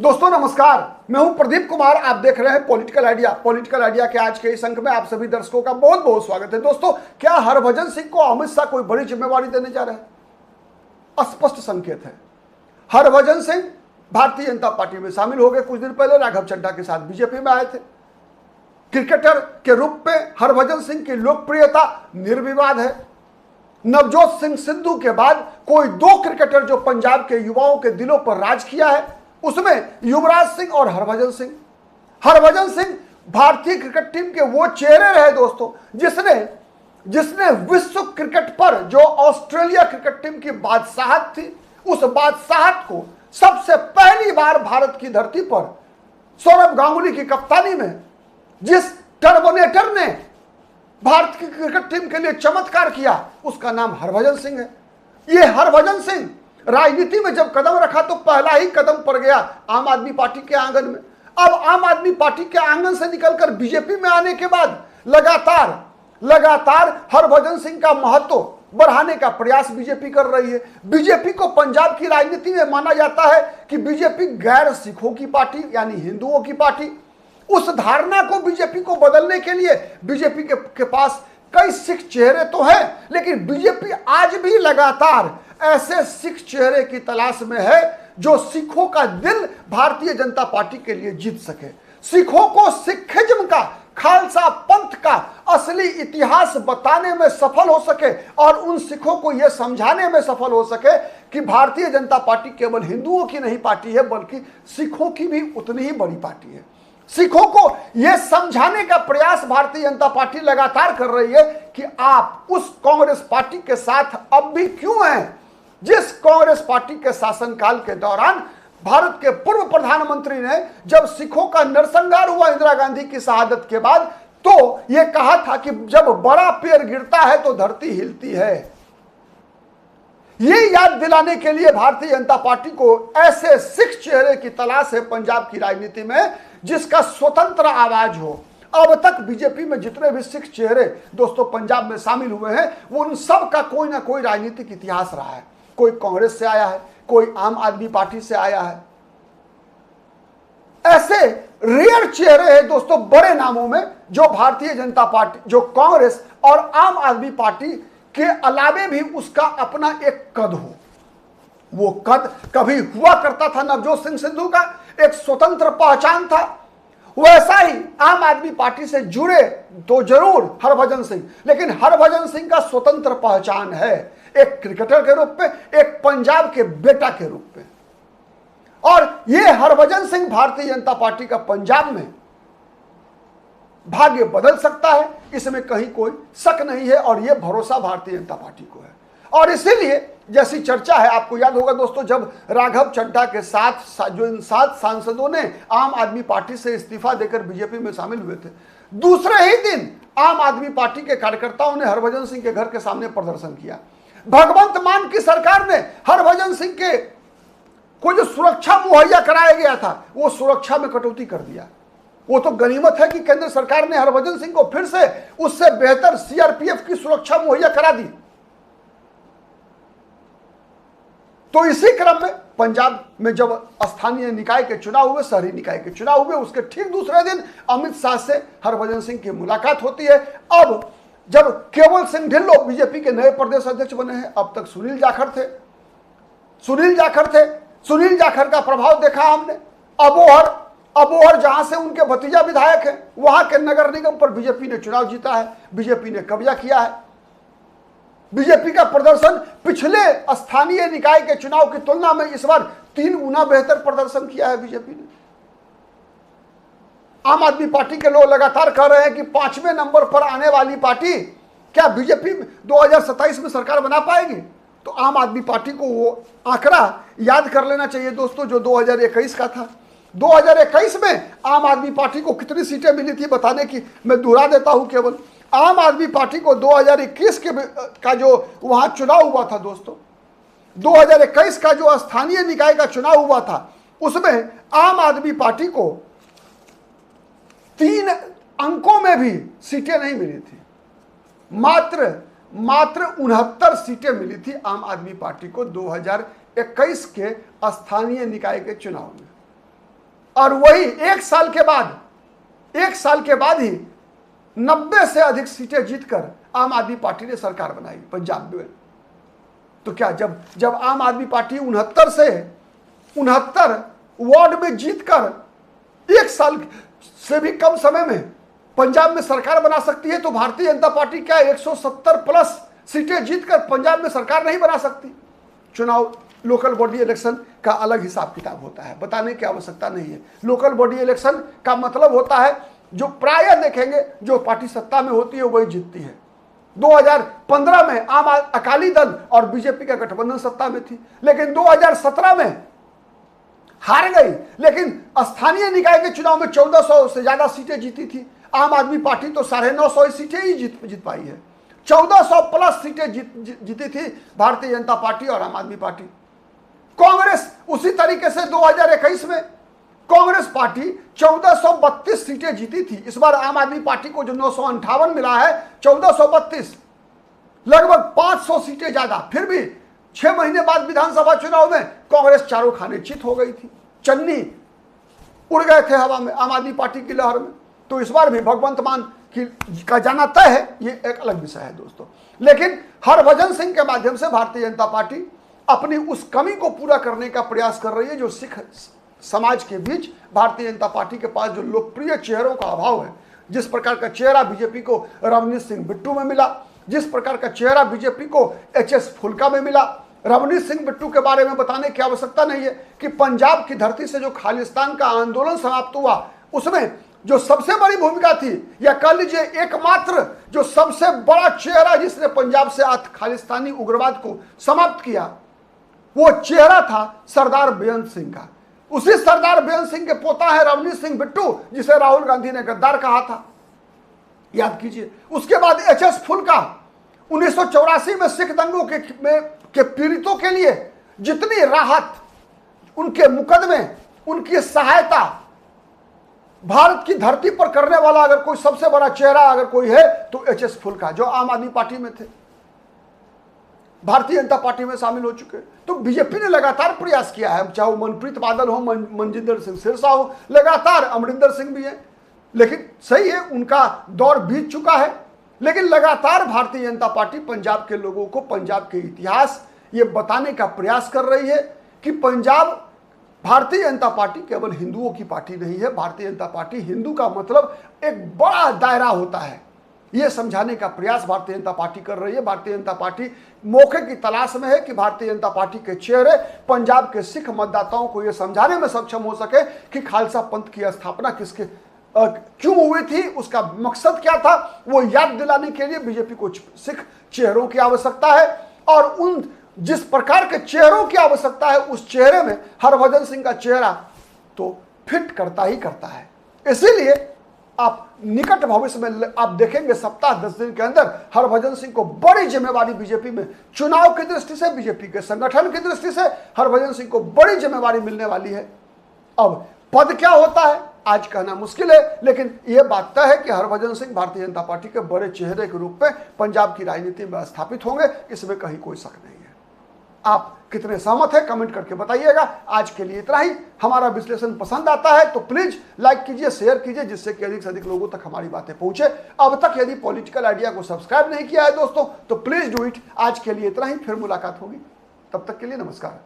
दोस्तों नमस्कार, मैं हूं प्रदीप कुमार। आप देख रहे हैं पॉलिटिकल आइडिया के आज के इस अंक में आप सभी दर्शकों का बहुत बहुत स्वागत है। दोस्तों, क्या हरभजन सिंह को अमित शाह कोई बड़ी जिम्मेवारी देने जा रहे हैं? स्पष्ट संकेत है। हरभजन सिंह भारतीय जनता पार्टी में शामिल हो गए। कुछ दिन पहले राघव चड्ढा के साथ बीजेपी में आए थे। क्रिकेटर के रूप में हरभजन सिंह की लोकप्रियता निर्विवाद है। नवजोत सिंह सिद्धू के बाद कोई दो क्रिकेटर जो पंजाब के युवाओं के दिलों पर राज किया है, उसमें युवराज सिंह और हरभजन सिंह। हरभजन सिंह भारतीय क्रिकेट टीम के वो चेहरे रहे दोस्तों, जिसने विश्व क्रिकेट पर जो ऑस्ट्रेलिया क्रिकेट टीम की बादशाहत थी, उस बादशाहत को सबसे पहली बार भारत की धरती पर सौरभ गांगुली की कप्तानी में जिस टर्मिनेटर ने भारत की क्रिकेट टीम के लिए चमत्कार किया, उसका नाम हरभजन सिंह है। ये हरभजन सिंह राजनीति में जब कदम रखा तो पहला ही कदम पड़ गया आम आदमी पार्टी के आंगन में। अब आम आदमी पार्टी के आंगन से निकलकर बीजेपी में आने के बाद लगातार हरभजन सिंह का महत्व बढ़ाने का प्रयास बीजेपी कर रही है। बीजेपी को पंजाब की राजनीति में माना जाता है कि बीजेपी गैर सिखों की पार्टी यानी हिंदुओं की पार्टी। उस धारणा को बीजेपी को बदलने के लिए बीजेपी के पास कई सिख चेहरे तो हैं, लेकिन बीजेपी आज भी लगातार ऐसे सिख चेहरे की तलाश में है जो सिखों का दिल भारतीय जनता पार्टी के लिए जीत सके, सिखों को सिखिज्म का, खालसा पंथ का असली इतिहास बताने में सफल हो सके और उन सिखों को यह समझाने में सफल हो सके कि भारतीय जनता पार्टी केवल हिंदुओं की नहीं पार्टी है, बल्कि सिखों की भी उतनी ही बड़ी पार्टी है। सिखों को यह समझाने का प्रयास भारतीय जनता पार्टी लगातार कर रही है कि आप उस कांग्रेस पार्टी के साथ अब भी क्यों हैं जिस कांग्रेस पार्टी के शासनकाल के दौरान भारत के पूर्व प्रधानमंत्री ने जब सिखों का नरसंहार हुआ इंदिरा गांधी की शहादत के बाद, तो यह कहा था कि जब बड़ा पेड़ गिरता है तो धरती हिलती है। ये याद दिलाने के लिए भारतीय जनता पार्टी को ऐसे सिख चेहरे की तलाश है पंजाब की राजनीति में जिसका स्वतंत्र आवाज हो। अब तक बीजेपी में जितने भी सिख चेहरे दोस्तों पंजाब में शामिल हुए हैं, वो उन सब का कोई ना कोई राजनीतिक इतिहास रहा है। कोई कांग्रेस से आया है, कोई आम आदमी पार्टी से आया है। ऐसे रेयर चेहरे हैं दोस्तों बड़े नामों में जो भारतीय जनता पार्टी, जो कांग्रेस और आम आदमी पार्टी के अलावे भी उसका अपना एक कद हो। वो कद कभी हुआ करता था नवजोत सिंह सिद्धू का, एक स्वतंत्र पहचान था। वैसा ही आम आदमी पार्टी से जुड़े तो जरूर हरभजन सिंह, लेकिन हरभजन सिंह का स्वतंत्र पहचान है, एक क्रिकेटर के रूप में, एक पंजाब के बेटा के रूप में। और ये हरभजन सिंह भारतीय जनता पार्टी का पंजाब में भाग्य बदल सकता है, इसमें कहीं कोई शक नहीं है और यह भरोसा भारतीय जनता पार्टी को है। और इसीलिए जैसी चर्चा है, आपको याद होगा दोस्तों, जब राघव चड्ढा के साथ जो इन 7 सांसदों ने आम आदमी पार्टी से इस्तीफा देकर बीजेपी में शामिल हुए थे, दूसरे ही दिन आम आदमी पार्टी के कार्यकर्ताओं ने हरभजन सिंह के घर के सामने प्रदर्शन किया। भगवंत मान की सरकार ने हरभजन सिंह के को जो सुरक्षा मुहैया कराया गया था, वो सुरक्षा में कटौती कर दिया। वो तो गनीमत है कि केंद्र सरकार ने हरभजन सिंह को फिर से उससे बेहतर सीआरपीएफ की सुरक्षा मुहैया करा दी। तो इसी क्रम में पंजाब में जब स्थानीय निकाय के चुनाव हुए, शहरी निकाय के चुनाव हुए, उसके ठीक दूसरे दिन अमित शाह से हरभजन सिंह की मुलाकात होती है। अब जब केवल सिंह ढिल्लों बीजेपी के नए प्रदेश अध्यक्ष बने हैं, अब तक सुनील जाखड़ का प्रभाव देखा हमने। अबोहर जहां से उनके भतीजा विधायक हैं, वहां के नगर निगम पर बीजेपी ने चुनाव जीता है, बीजेपी ने कब्जा किया है। बीजेपी का प्रदर्शन पिछले स्थानीय निकाय के चुनाव की तुलना में इस बार 3 गुना बेहतर प्रदर्शन किया है बीजेपी ने। आम आदमी पार्टी के लोग लगातार कह रहे हैं कि 5वें नंबर पर आने वाली पार्टी क्या बीजेपी 2027 में सरकार बना पाएगी? तो आम आदमी पार्टी को वो आंकड़ा याद कर लेना चाहिए दोस्तों जो 2021 का था। 2021 में आम आदमी पार्टी को कितनी सीटें मिली थी बताने की मैं दोहरा देता हूं। केवल आम आदमी पार्टी को 2021 का जो वहां चुनाव हुआ था दोस्तों, 2021 का जो स्थानीय निकाय का चुनाव हुआ था, उसमें आम आदमी पार्टी को 3 अंकों में भी सीटें नहीं मिली थी। मात्र 69 सीटें मिली थी आम आदमी पार्टी को 2021 के स्थानीय निकाय के चुनाव में। और वही एक साल के बाद ही 90 से अधिक सीटें जीतकर आम आदमी पार्टी ने सरकार बनाई पंजाब में। तो क्या जब आम आदमी पार्टी 69 वार्ड में जीतकर एक साल से भी कम समय में पंजाब में सरकार बना सकती है, तो भारतीय जनता पार्टी क्या 170 प्लस सीटें जीतकर पंजाब में सरकार नहीं बना सकती? चुनाव लोकल बॉडी इलेक्शन का अलग हिसाब किताब होता है, बताने की आवश्यकता नहीं है। लोकल बॉडी इलेक्शन का मतलब होता है जो प्रायः देखेंगे जो पार्टी सत्ता में होती है वही जीतती है। 2015 में अकाली दल और बीजेपी का गठबंधन सत्ता में थी, लेकिन 2017 में हार गई। लेकिन स्थानीय निकाय के चुनाव में 1400 से ज्यादा सीटें जीती थी। आम आदमी पार्टी तो 950 सीटें ही जीत पाई है। 1400 प्लस सीटें जीती थी भारतीय जनता पार्टी और आम आदमी पार्टी। कांग्रेस उसी तरीके से 2021 में कांग्रेस पार्टी 1432 सीटें जीती थी। इस बार आम आदमी पार्टी को जो 958 मिला है, 1432, लगभग 500 सीटें ज्यादा। फिर भी 6 महीने बाद विधानसभा चुनाव में कांग्रेस चारों खाने चित हो गई थी, चन्नी उड़ गए थे हवा में आम आदमी पार्टी की लहर में। तो इस बार भी भगवंत मान का जाना तय है, ये एक अलग विषय है दोस्तों। लेकिन हरभजन सिंह के माध्यम से भारतीय जनता पार्टी अपनी उस कमी को पूरा करने का प्रयास कर रही है जो सिख समाज के बीच भारतीय जनता पार्टी के पास जो लोकप्रिय चेहरों का अभाव है। जिस प्रकार का चेहरा बीजेपी को रवनीत सिंह बिट्टू में मिला, जिस प्रकार का चेहरा बीजेपी को एचएस फुल्का में मिला। रवनीत सिंह बिट्टू के बारे में बताने की आवश्यकता नहीं है कि पंजाब की धरती से जो खालिस्तान का आंदोलन समाप्त हुआ, उसमें जो सबसे बड़ी भूमिका थी, या कह लीजिए एकमात्र जो सबसे बड़ा चेहरा जिसने पंजाब से खालिस्तानी उग्रवाद को समाप्त किया, वो चेहरा था सरदार बेअंत सिंह का। उसी सरदार बेअंत सिंह के पोता है रवनीत सिंह बिट्टू, जिसे राहुल गांधी ने गद्दार कहा था, याद कीजिए। उसके बाद एचएस फुल्का 1984 में सिख दंगों के पीड़ितों के लिए जितनी राहत, उनके मुकदमे, उनकी सहायता भारत की धरती पर करने वाला अगर कोई सबसे बड़ा चेहरा अगर कोई है तो एचएस फुल्का, जो आम आदमी पार्टी में थे, भारतीय जनता पार्टी में शामिल हो चुके। तो बीजेपी ने लगातार प्रयास किया है, चाहे वो मनप्रीत बादल हो, मनजिंदर सिंह सिरसा हो, लगातार अमरिंदर सिंह भी है। लेकिन सही है, उनका दौर बीत चुका है। लेकिन लगातार भारतीय जनता पार्टी पंजाब के लोगों को पंजाब के इतिहास ये बताने का प्रयास कर रही है कि पंजाब, भारतीय जनता पार्टी केवल हिंदुओं की पार्टी नहीं है। भारतीय जनता पार्टी, हिंदू का मतलब एक बड़ा दायरा होता है, यह समझाने का प्रयास भारतीय जनता पार्टी कर रही है। भारतीय जनता पार्टी मौके की तलाश में है कि भारतीय जनता पार्टी के चेहरे पंजाब के सिख मतदाताओं को यह समझाने में सक्षम हो सके कि खालसा पंथ की स्थापना किसके क्यों हुई थी, उसका मकसद क्या था, वो याद दिलाने के लिए बीजेपी को सिख चेहरों की आवश्यकता है। और उन जिस प्रकार के चेहरों की आवश्यकता है, उस चेहरे में हरभजन सिंह का चेहरा तो फिट करता ही करता है। इसीलिए आप निकट भविष्य में आप देखेंगे सप्ताह 10 दिन के अंदर हरभजन सिंह को बड़ी जिम्मेवारी बीजेपी में, चुनाव की दृष्टि से, बीजेपी के संगठन की दृष्टि से हरभजन सिंह को बड़ी जिम्मेवारी मिलने वाली है। अब पद क्या होता है आज कहना मुश्किल है, लेकिन यह बात तय है कि हरभजन सिंह भारतीय जनता पार्टी के बड़े चेहरे के रूप में पंजाब की राजनीति में स्थापित होंगे, इसमें कहीं कोई शक नहीं है। आप कितने सहमत हैं कमेंट करके बताइएगा। आज के लिए इतना ही। हमारा विश्लेषण पसंद आता है तो प्लीज लाइक कीजिए, शेयर कीजिए, जिससे कि अधिक से अधिक लोगों तक हमारी बातें पहुंचे। अब तक यदि पॉलिटिकल आइडिया को सब्सक्राइब नहीं किया है दोस्तों तो प्लीज डू इट। आज के लिए इतना ही, फिर मुलाकात होगी, तब तक के लिए नमस्कार।